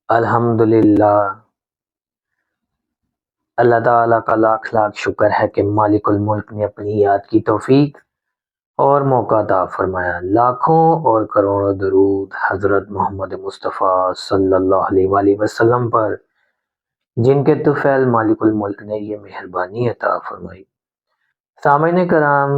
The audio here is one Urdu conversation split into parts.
الحمدللہ، اللہ تعالیٰ کا لاکھ لاکھ شکر ہے کہ مالک الملک نے اپنی یاد کی توفیق اور موقع عطا فرمایا۔ لاکھوں اور کروڑوں درود حضرت محمد مصطفیٰ صلی اللہ علیہ وآلہ وسلم پر، جن کے طفیل مالک الملک نے یہ مہربانی عطا فرمائی۔ سامعین کرام،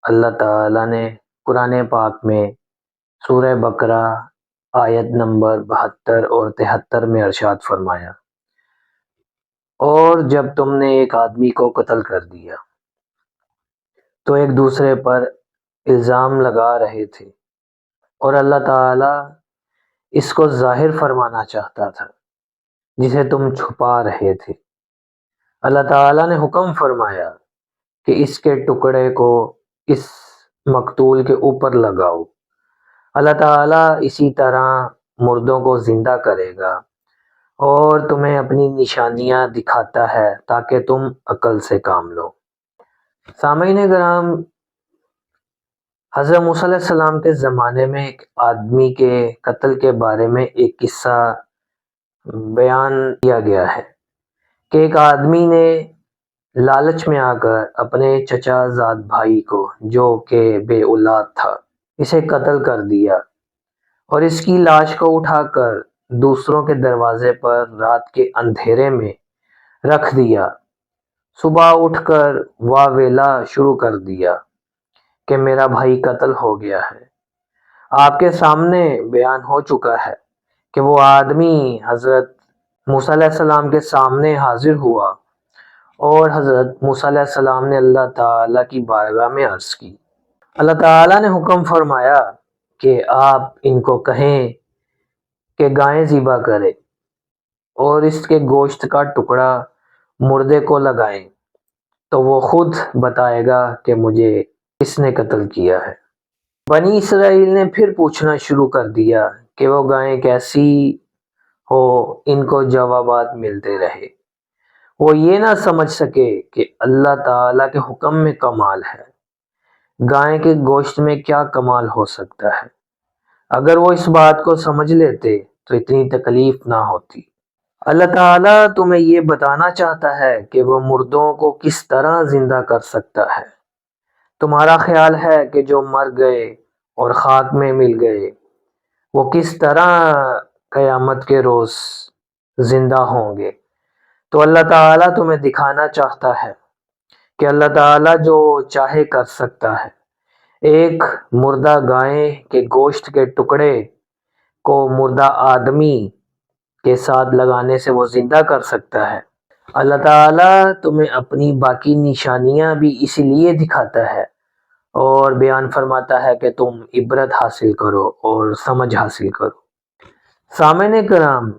اللہ تعالیٰ نے قرآن پاک میں سورہ بقرہ آیت نمبر 72 اور 73 میں ارشاد فرمایا، اور جب تم نے ایک آدمی کو قتل کر دیا تو ایک دوسرے پر الزام لگا رہے تھے، اور اللہ تعالیٰ اس کو ظاہر فرمانا چاہتا تھا جسے تم چھپا رہے تھے۔ اللہ تعالیٰ نے حکم فرمایا کہ اس کے ٹکڑے کو اس مقتول کے اوپر لگاؤ۔ اللہ تعالیٰ اسی طرح مردوں کو زندہ کرے گا اور تمہیں اپنی نشانیاں دکھاتا ہے تاکہ تم عقل سے کام لو۔ سامعین کرام، حضرت موسیٰ علیہ السلام کے زمانے میں ایک آدمی کے قتل کے بارے میں ایک قصہ بیان کیا گیا ہے کہ ایک آدمی نے لالچ میں آ کر اپنے چچا زاد بھائی کو، جو کہ بے اولاد تھا، اسے قتل کر دیا اور اس کی لاش کو اٹھا کر دوسروں کے دروازے پر رات کے اندھیرے میں رکھ دیا۔ صبح اٹھ کر واہ ویلا شروع کر دیا کہ میرا بھائی قتل ہو گیا ہے۔ آپ کے سامنے بیان ہو چکا ہے کہ وہ آدمی حضرت موسیٰ علیہ السلام کے سامنے حاضر ہوا اور حضرت موسیٰ علیہ السلام نے اللہ تعالیٰ کی بارگاہ میں عرض کی۔ اللہ تعالیٰ نے حکم فرمایا کہ آپ ان کو کہیں کہ گائے ذبح کرے اور اس کے گوشت کا ٹکڑا مردے کو لگائیں، تو وہ خود بتائے گا کہ مجھے کس نے قتل کیا ہے۔ بنی اسرائیل نے پھر پوچھنا شروع کر دیا کہ وہ گائیں کیسی ہو، ان کو جوابات ملتے رہے۔ وہ یہ نہ سمجھ سکے کہ اللہ تعالیٰ کے حکم میں کمال ہے، گائے کے گوشت میں کیا کمال ہو سکتا ہے۔ اگر وہ اس بات کو سمجھ لیتے تو اتنی تکلیف نہ ہوتی۔ اللہ تعالیٰ تمہیں یہ بتانا چاہتا ہے کہ وہ مردوں کو کس طرح زندہ کر سکتا ہے۔ تمہارا خیال ہے کہ جو مر گئے اور خاک میں مل گئے وہ کس طرح قیامت کے روز زندہ ہوں گے؟ تو اللہ تعالیٰ تمہیں دکھانا چاہتا ہے کہ اللہ تعالیٰ جو چاہے کر سکتا ہے۔ ایک مردہ گائے کے گوشت کے ٹکڑے کو مردہ آدمی کے ساتھ لگانے سے وہ زندہ کر سکتا ہے۔ اللہ تعالیٰ تمہیں اپنی باقی نشانیاں بھی اسی لیے دکھاتا ہے اور بیان فرماتا ہے کہ تم عبرت حاصل کرو اور سمجھ حاصل کرو۔ سامعین کرام،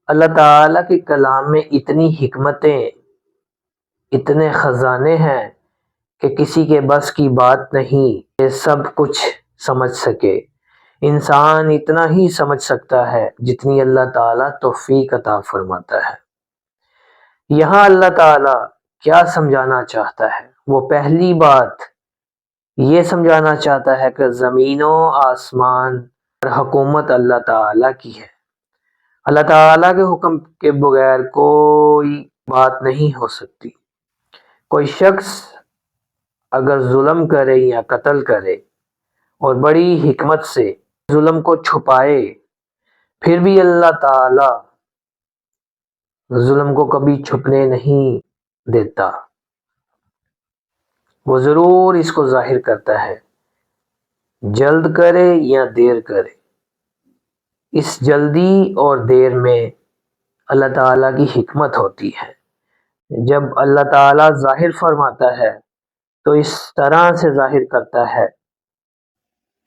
اللہ تعالیٰ کے کلام میں اتنی حکمتیں، اتنے خزانے ہیں کہ کسی کے بس کی بات نہیں کہ سب کچھ سمجھ سکے۔ انسان اتنا ہی سمجھ سکتا ہے جتنی اللہ تعالیٰ توفیق عطا فرماتا ہے۔ یہاں اللہ تعالیٰ کیا سمجھانا چاہتا ہے؟ وہ پہلی بات یہ سمجھانا چاہتا ہے کہ زمین و آسمان پر حکومت اللہ تعالیٰ کی ہے۔ اللہ تعالیٰ کے حکم کے بغیر کوئی بات نہیں ہو سکتی۔ کوئی شخص اگر ظلم کرے یا قتل کرے اور بڑی حکمت سے ظلم کو چھپائے، پھر بھی اللہ تعالیٰ ظلم کو کبھی چھپنے نہیں دیتا، وہ ضرور اس کو ظاہر کرتا ہے، جلد کرے یا دیر کرے۔ اس جلدی اور دیر میں اللہ تعالیٰ کی حکمت ہوتی ہے۔ جب اللہ تعالیٰ ظاہر فرماتا ہے تو اس طرح سے ظاہر کرتا ہے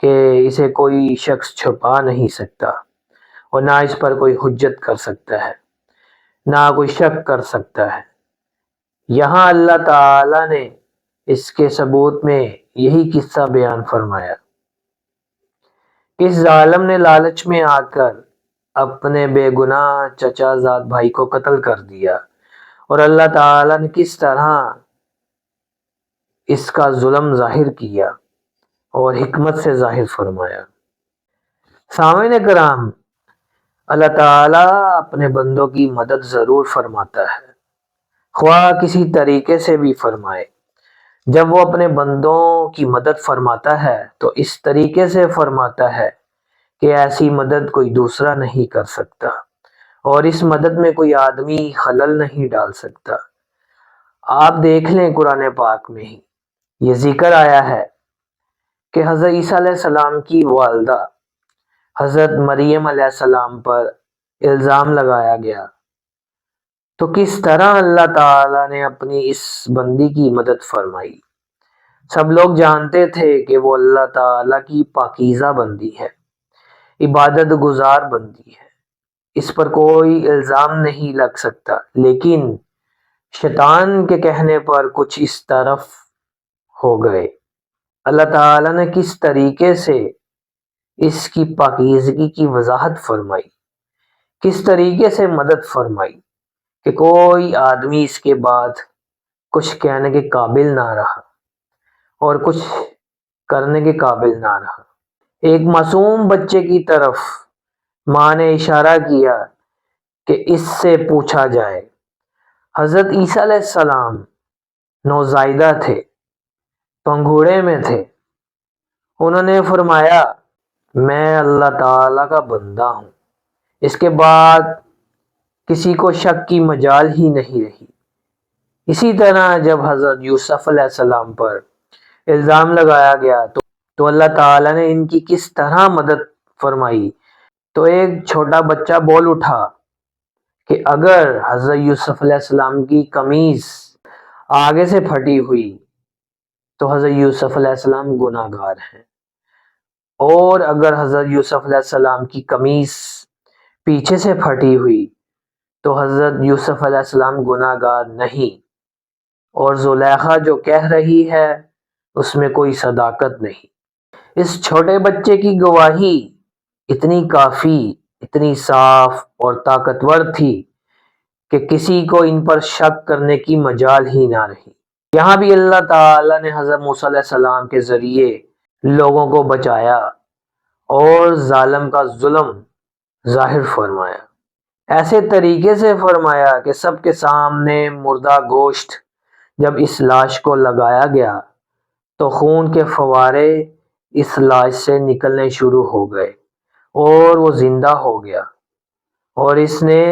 کہ اسے کوئی شخص چھپا نہیں سکتا اور نہ اس پر کوئی حجت کر سکتا ہے، نہ کوئی شک کر سکتا ہے۔ یہاں اللہ تعالیٰ نے اس کے ثبوت میں یہی قصہ بیان فرمایا۔ اس ظالم نے لالچ میں آ کر اپنے بے گناہ چچا زاد بھائی کو قتل کر دیا، اور اللہ تعالیٰ نے کس طرح اس کا ظلم ظاہر کیا اور حکمت سے ظاہر فرمایا۔ سامعین کرام، اللہ تعالیٰ اپنے بندوں کی مدد ضرور فرماتا ہے، خواہ کسی طریقے سے بھی فرمائے۔ جب وہ اپنے بندوں کی مدد فرماتا ہے تو اس طریقے سے فرماتا ہے کہ ایسی مدد کوئی دوسرا نہیں کر سکتا، اور اس مدد میں کوئی آدمی خلل نہیں ڈال سکتا۔ آپ دیکھ لیں قرآن پاک میں ہی یہ ذکر آیا ہے کہ حضرت عیسیٰ علیہ السلام کی والدہ حضرت مریم علیہ السلام پر الزام لگایا گیا، تو کس طرح اللہ تعالیٰ نے اپنی اس بندی کی مدد فرمائی۔ سب لوگ جانتے تھے کہ وہ اللہ تعالیٰ کی پاکیزہ بندی ہے، عبادت گزار بندی ہے، اس پر کوئی الزام نہیں لگ سکتا، لیکن شیطان کے کہنے پر کچھ اس طرف ہو گئے۔ اللہ تعالیٰ نے کس طریقے سے اس کی پاکیزگی کی وضاحت فرمائی، کس طریقے سے مدد فرمائی کہ کوئی آدمی اس کے بعد کچھ کہنے کے قابل نہ رہا اور کچھ کرنے کے قابل نہ رہا۔ ایک معصوم بچے کی طرف ماں نے اشارہ کیا کہ اس سے پوچھا جائے۔ حضرت عیسیٰ علیہ السلام نوزائیدہ تھے، پنگھوڑے میں تھے۔ انہوں نے فرمایا میں اللہ تعالیٰ کا بندہ ہوں۔ اس کے بعد کسی کو شک کی مجال ہی نہیں رہی۔ اسی طرح جب حضرت یوسف علیہ السلام پر الزام لگایا گیا تو اللہ تعالیٰ نے ان کی کس طرح مدد فرمائی، تو ایک چھوٹا بچہ بول اٹھا کہ اگر حضرت یوسف علیہ السلام کی قمیض آگے سے پھٹی ہوئی تو حضرت یوسف علیہ السلام گناہ گار ہیں، اور اگر حضرت یوسف علیہ السلام کی قمیض پیچھے سے پھٹی ہوئی تو حضرت یوسف علیہ السلام گناہ گار نہیں، اور زلیخا جو کہہ رہی ہے اس میں کوئی صداقت نہیں۔ اس چھوٹے بچے کی گواہی اتنی کافی، اتنی صاف اور طاقتور تھی کہ کسی کو ان پر شک کرنے کی مجال ہی نہ رہی۔ یہاں بھی اللہ تعالیٰ نے حضرت موسیٰ علیہ السلام کے ذریعے لوگوں کو بچایا اور ظالم کا ظلم ظاہر فرمایا۔ ایسے طریقے سے فرمایا کہ سب کے سامنے مردہ گوشت جب اس لاش کو لگایا گیا تو خون کے فوارے اس لاش سے نکلنے شروع ہو گئے اور وہ زندہ ہو گیا، اور اس نے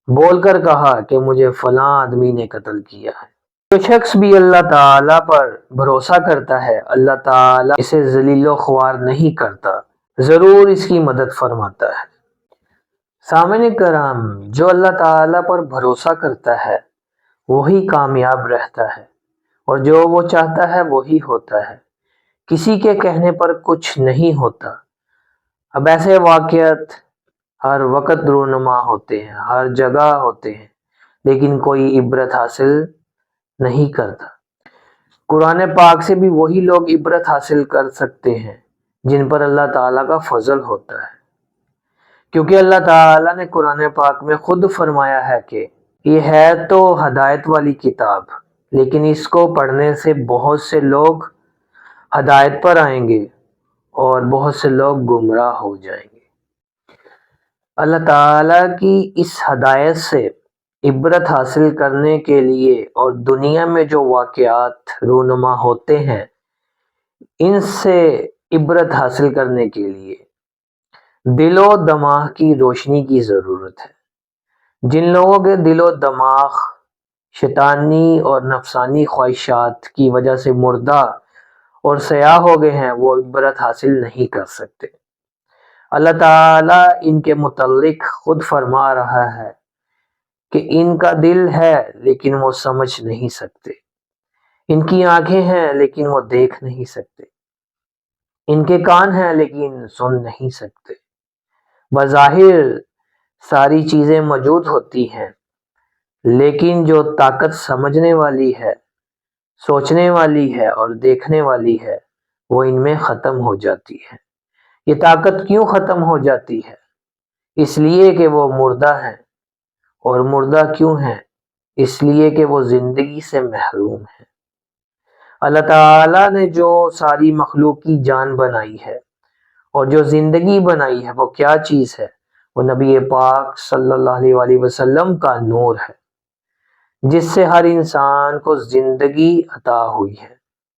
بول کر کہا کہ مجھے فلاں آدمی نے قتل کیا ہے۔ جو شخص بھی اللہ تعالیٰ پر بھروسہ کرتا ہے، اللہ تعالیٰ اسے ذلیل و خوار نہیں کرتا، ضرور اس کی مدد فرماتا ہے۔ سامعین کرام، جو اللہ تعالیٰ پر بھروسہ کرتا ہے وہی کامیاب رہتا ہے، اور جو وہ چاہتا ہے وہی ہوتا ہے، کسی کے کہنے پر کچھ نہیں ہوتا۔ اب ایسے واقعات ہر وقت رونما ہوتے ہیں، ہر جگہ ہوتے ہیں، لیکن کوئی عبرت حاصل نہیں کرتا۔ قرآن پاک سے بھی وہی لوگ عبرت حاصل کر سکتے ہیں جن پر اللہ تعالیٰ کا فضل ہوتا ہے، کیونکہ اللہ تعالیٰ نے قرآن پاک میں خود فرمایا ہے کہ یہ ہے تو ہدایت والی کتاب، لیکن اس کو پڑھنے سے بہت سے لوگ ہدایت پر آئیں گے اور بہت سے لوگ گمراہ ہو جائیں گے۔ اللہ تعالیٰ کی اس ہدایت سے عبرت حاصل کرنے کے لیے اور دنیا میں جو واقعات رونما ہوتے ہیں ان سے عبرت حاصل کرنے کے لیے دل و دماغ کی روشنی کی ضرورت ہے۔ جن لوگوں کے دل و دماغ شیطانی اور نفسانی خواہشات کی وجہ سے مردہ اور سیاہ ہو گئے ہیں، وہ عبرت حاصل نہیں کر سکتے۔ اللہ تعالیٰ ان کے متعلق خود فرما رہا ہے کہ ان کا دل ہے لیکن وہ سمجھ نہیں سکتے، ان کی آنکھیں ہیں لیکن وہ دیکھ نہیں سکتے، ان کے کان ہیں لیکن سن نہیں سکتے۔ بظاہر ساری چیزیں موجود ہوتی ہیں، لیکن جو طاقت سمجھنے والی ہے، سوچنے والی ہے اور دیکھنے والی ہے وہ ان میں ختم ہو جاتی ہے۔ یہ طاقت کیوں ختم ہو جاتی ہے؟ اس لیے کہ وہ مردہ ہیں، اور مردہ کیوں ہیں؟ اس لیے کہ وہ زندگی سے محروم ہیں۔ اللہ تعالیٰ نے جو ساری مخلوق کی جان بنائی ہے اور جو زندگی بنائی ہے وہ کیا چیز ہے؟ وہ نبی پاک صلی اللہ علیہ وآلہ وسلم کا نور ہے، جس سے ہر انسان کو زندگی عطا ہوئی ہے۔